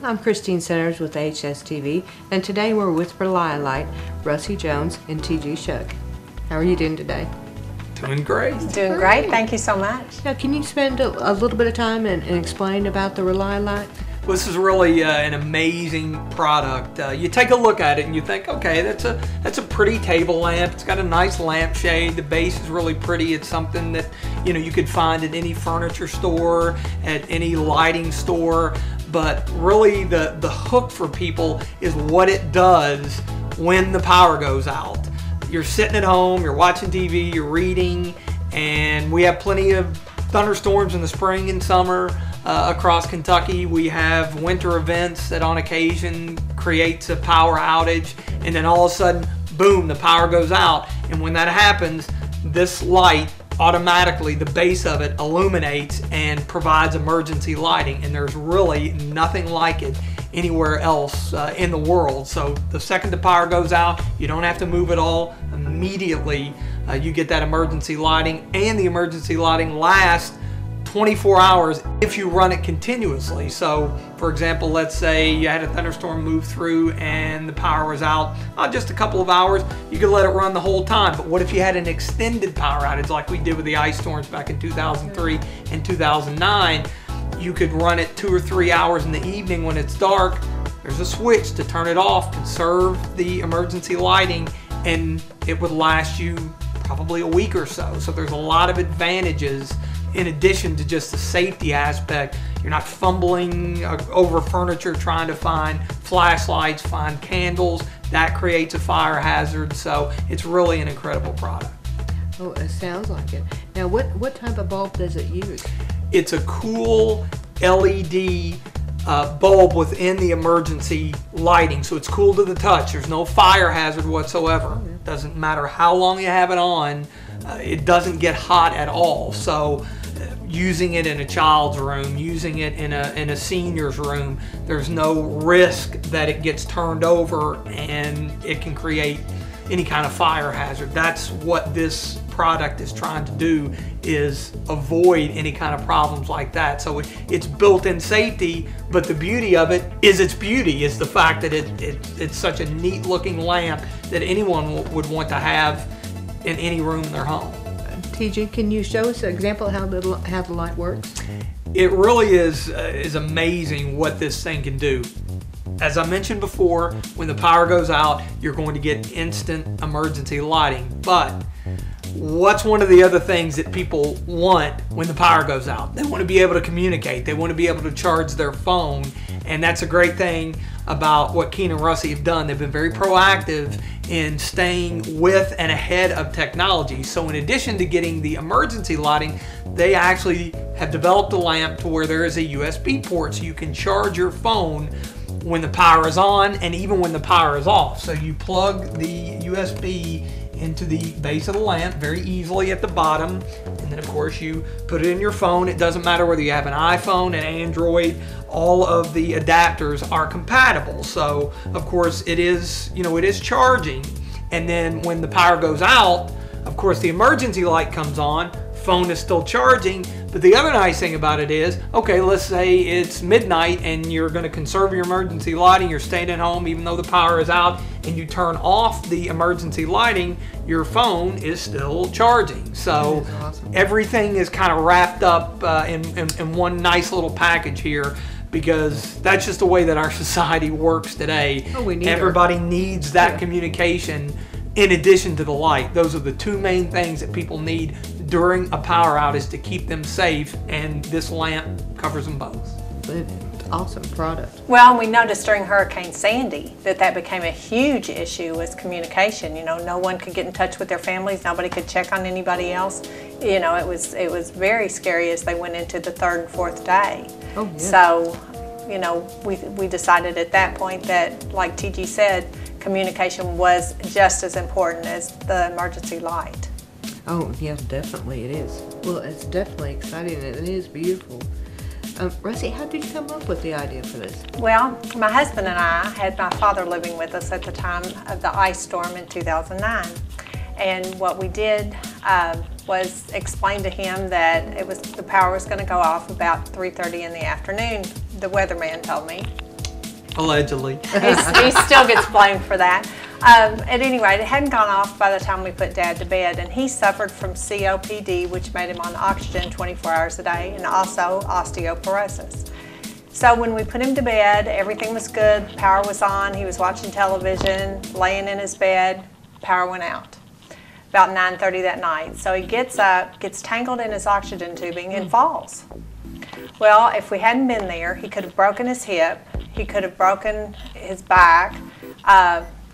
I'm Christine Centers with HSTV, and today we're with Relialight, Russie Jones, and T.G. Shuck. How are you doing today? Doing great. Doing great, thank you so much. Now, can you spend a little bit of time and explain about the Relialight? Well, this is really an amazing product. You take a look at it and you think, okay, that's a pretty table lamp. It's got a nice lampshade. The base is really pretty. It's something that you could find at any furniture store, at any lighting store. But really, the hook for people is what it does when the power goes out. You're sitting at home, you're watching TV, you're reading, and we have plenty of thunderstorms in the spring and summer. Across Kentucky, we have winter events that on occasion creates a power outage, and then all of a sudden, boom, the power goes out. And when that happens, this light automatically, the base of it illuminates and provides emergency lighting, and there's really nothing like it anywhere else in the world. So the second the power goes out, you don't have to move at all. Immediately you get that emergency lighting, and the emergency lighting lasts 24 hours if you run it continuously. So for example, let's say you had a thunderstorm move through and the power was out just a couple of hours, you could let it run the whole time. But what if you had an extended power outage like we did with the ice storms back in 2003 and 2009? You could run it 2 or 3 hours in the evening when it's dark. There's a switch to turn it off, conserve the emergency lighting, and it would last you probably a week or so. So there's a lot of advantages in addition to just the safety aspect. You're not fumbling over furniture trying to find flashlights, find candles. That creates a fire hazard. So it's really an incredible product. Oh, it sounds like it. Now, what type of bulb does it use? It's a cool LED bulb within the emergency lighting, so it's cool to the touch. There's no fire hazard whatsoever. It doesn't matter how long you have it on, it doesn't get hot at all. So using it in a child's room, using it in a senior's room, there's no risk that it gets turned over and it can create any kind of fire hazard. That's what this product is trying to do, is avoid any kind of problems like that. So it's built-in safety, but the beauty of it is its beauty, is the fact that it's such a neat looking lamp that anyone would want to have in any room in their home. TG, can you show us an example of how the light works? It really is amazing what this thing can do. As I mentioned before, when the power goes out, you're going to get instant emergency lighting. But what's one of the other things that people want when the power goes out? They want to be able to communicate. They want to be able to charge their phone. And that's a great thing about what Keen and Russie have done. They've been very proactive in staying with and ahead of technology. So in addition to getting the emergency lighting, they actually have developed a lamp to where there is a USB port, so you can charge your phone when the power is on and even when the power is off. So you plug the USB into the base of the lamp very easily at the bottom, and then of course you put it in your phone. It doesn't matter whether you have an iPhone, an Android, all of the adapters are compatible. So of course it is charging, and then when the power goes out, of course the emergency light comes on, phone is still charging. But the other nice thing about it is, okay, let's say it's midnight and you're going to conserve your emergency lighting, you're staying at home even though the power is out, and you turn off the emergency lighting, your phone is still charging. So awesome. Everything is kind of wrapped up in one nice little package here, because that's just the way that our society works today. Everybody needs that communication in addition to the light. Those are the two main things that people need during a power outage to keep them safe, and this lamp covers them both. Awesome product. Well, we noticed during Hurricane Sandy that became a huge issue, was communication. No one could get in touch with their families, nobody could check on anybody else. It was very scary as they went into the third and fourth day. Oh, yeah. So, we decided at that point that, like TG said, communication was just as important as the emergency light. Oh, yes, definitely it is. Well, it's definitely exciting, and it is beautiful. Russie, how did you come up with the idea for this? Well, my husband and I had my father living with us at the time of the ice storm in 2009. And what we did was explain to him that the power was going to go off about 3:30 in the afternoon, the weatherman told me. Allegedly. He still gets blamed for that. At any rate, it hadn't gone off by the time we put Dad to bed, and he suffered from COPD, which made him on oxygen 24 hours a day, and also osteoporosis. So when we put him to bed, everything was good, power was on, he was watching television, laying in his bed, power went out about 9:30 that night. So he gets up, gets tangled in his oxygen tubing, and falls. Well, if we hadn't been there, he could have broken his hip, he could have broken his back,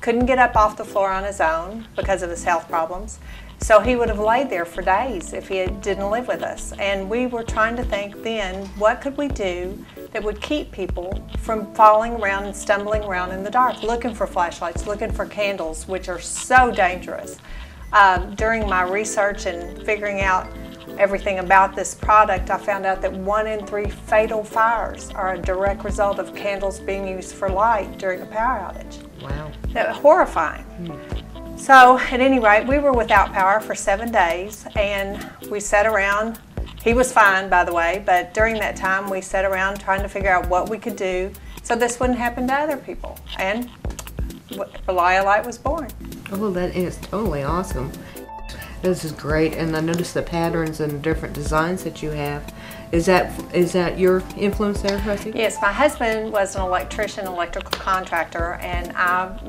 couldn't get up off the floor on his own because of his health problems. So he would have laid there for days if he didn't live with us. And we were trying to think then, what could we do that would keep people from falling around and stumbling around in the dark, looking for flashlights, looking for candles, which are so dangerous. During my research and figuring out everything about this product, I found out that 1 in 3 fatal fires are a direct result of candles being used for light during a power outage. Wow. That was horrifying. So at any rate, we were without power for 7 days, and we sat around. He was fine, by the way, but during that time we sat around trying to figure out what we could do so this wouldn't happen to other people. And Relialite was born. Oh, that is totally awesome. This is great, and I noticed the patterns and different designs that you have. Is that your influence there, Rusty? Yes, my husband was an electrician, electrical contractor, and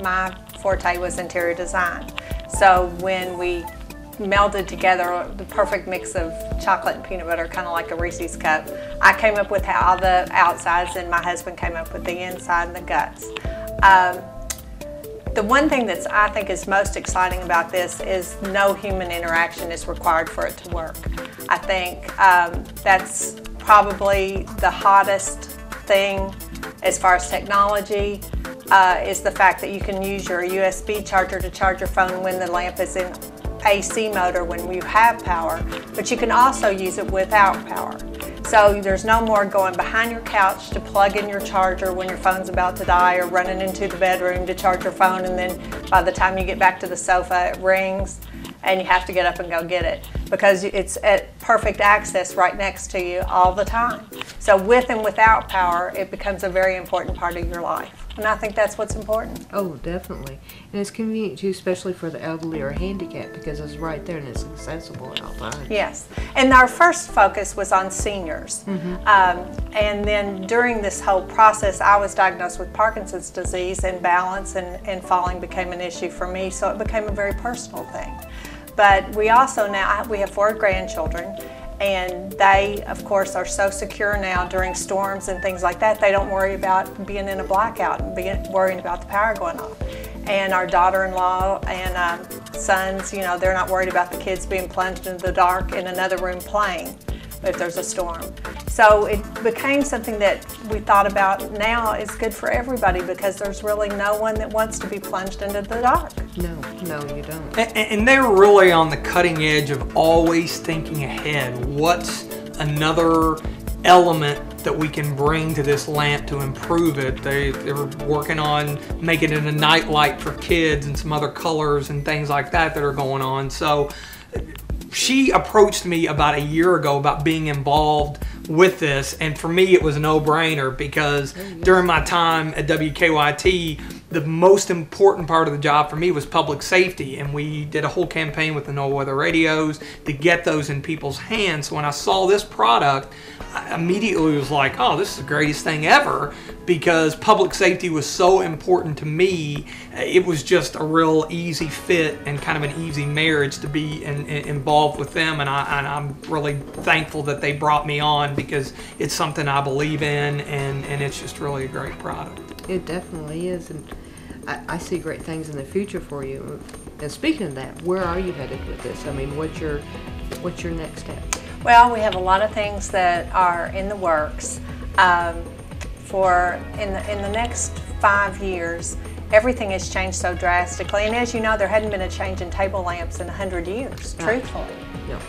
my forte was interior design. So when we melded together the perfect mix of chocolate and peanut butter, kind of like a Reese's cup, I came up with all the outsides, and my husband came up with the inside and the guts. The one thing that I think is most exciting about this is no human interaction is required for it to work. I think that's probably the hottest thing as far as technology, is the fact that you can use your USB charger to charge your phone when the lamp is in AC motor when you have power, but you can also use it without power. So there's no more going behind your couch to plug in your charger when your phone's about to die, or running into the bedroom to charge your phone, and then by the time you get back to the sofa it rings and you have to get up and go get it, because it's at perfect access right next to you all the time. So with and without power, it becomes a very important part of your life. And I think that's what's important. Oh, definitely. And it's convenient too, especially for the elderly or handicapped, because it's right there and it's accessible at all times. Yes. And our first focus was on seniors. And then during this whole process, I was diagnosed with Parkinson's disease, and balance and falling became an issue for me, so it became a very personal thing. But we also now, we have 4 grandchildren, and they, of course, are so secure now during storms and things like that. They don't worry about being in a blackout and worrying about the power going off. And our daughter-in-law and sons, you know, they're not worried about the kids being plunged into the dark in another room playing if there's a storm. So it became something that we thought about now is good for everybody, because there's really no one that wants to be plunged into the dark. No, you don't. And they're really on the cutting edge of always thinking ahead. What's another element that we can bring to this lamp to improve it? They're working on making it a night light for kids and some other colors and things like that are going on. So she approached me about a year ago about being involved with this, and for me it was a no-brainer, because during my time at WKYT, the most important part of the job for me was public safety, and we did a whole campaign with the No Weather radios to get those in people's hands. So when I saw this product, I immediately was like, oh, this is the greatest thing ever, because public safety was so important to me. It was just a real easy fit and kind of an easy marriage to be involved with them, and I'm really thankful that they brought me on, because it's something I believe in, and it's just really a great product. It definitely is, and I see great things in the future for you. And speaking of that, where are you headed with this? I mean, what's your next step? Well, we have a lot of things that are in the works. In the next 5 years, everything has changed so drastically. And as you know, there hadn't been a change in table lamps in 100 years, truthfully. No.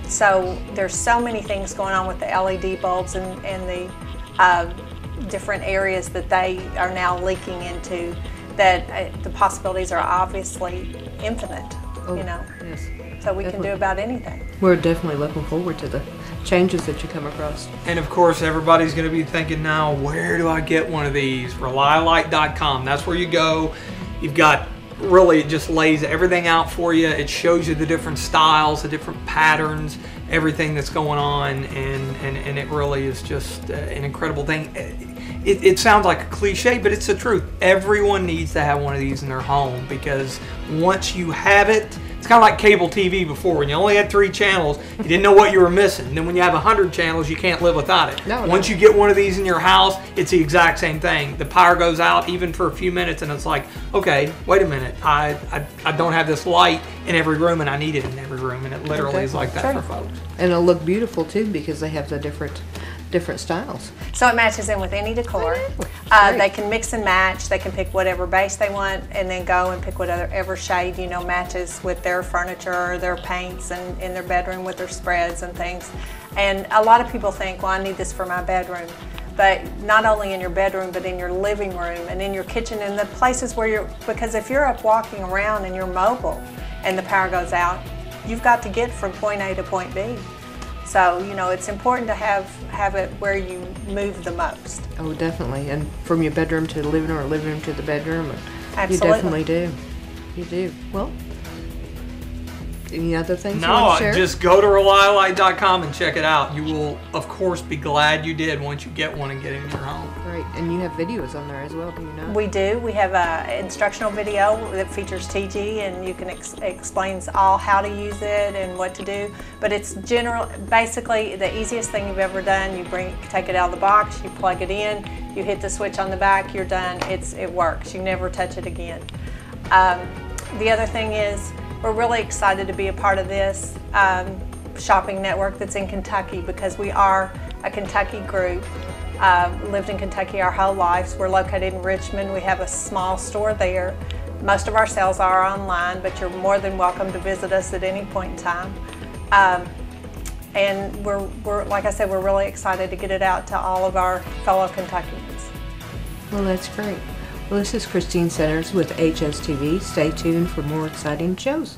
So there's so many things going on with the LED bulbs and the different areas that they are now leaking into, that the possibilities are obviously infinite, Oh, you know. yes. So we can do about anything. We're definitely looking forward to changes that you come across. And of course, everybody's going to be thinking now, where do I get one of these? ReliLight.com. That's where you go. You've got, really, it just lays everything out for you. It shows you the different styles, the different patterns, everything that's going on, and it really is just an incredible thing. It sounds like a cliche, but it's the truth. Everyone needs to have one of these in their home, because once you have it, it's kind of like cable TV before. When you only had 3 channels, you didn't know what you were missing. And then when you have 100 channels, you can't live without it. No, Once you get one of these in your house, it's the exact same thing. The power goes out even for a few minutes, and it's like, okay, wait a minute. I don't have this light in every room, and I need it in every room. And it literally is like that for folks. And it'll look beautiful too, because they have the different styles. So it matches in with any decor. They can mix and match. They can pick whatever base they want, and then go and pick whatever shade, you know, matches with their furniture, their paints, and in their bedroom with their spreads and things. And a lot of people think, well, I need this for my bedroom. But not only in your bedroom, but in your living room and in your kitchen and the places where you're, because if you're up walking around and you're mobile and the power goes out, you've got to get from point A to point B. So, you know, it's important to have it where you move the most. Oh, definitely. And from your bedroom to the living room, or living room to the bedroom. Absolutely. You definitely do. You do. Well, any other things you want No, to share? just go to ReliLight.com and check it out. You will, of course, be glad you did once you get one and get it in your home. Right. And you have videos on there as well, do you know? We do. We have an instructional video that features TG, and you can explains all how to use it and what to do. But it's basically the easiest thing you've ever done. You take it out of the box, you plug it in, you hit the switch on the back, you're done. It works. You never touch it again. The other thing is, we're really excited to be a part of this shopping network that's in Kentucky, because we are a Kentucky group. Lived in Kentucky our whole lives. We're located in Richmond. We have a small store there. Most of our sales are online, but you're more than welcome to visit us at any point in time. And we're like I said, we're really excited to get it out to all of our fellow Kentuckians. Well, that's great. Well, this is Christine Centers with HSTV. Stay tuned for more exciting shows.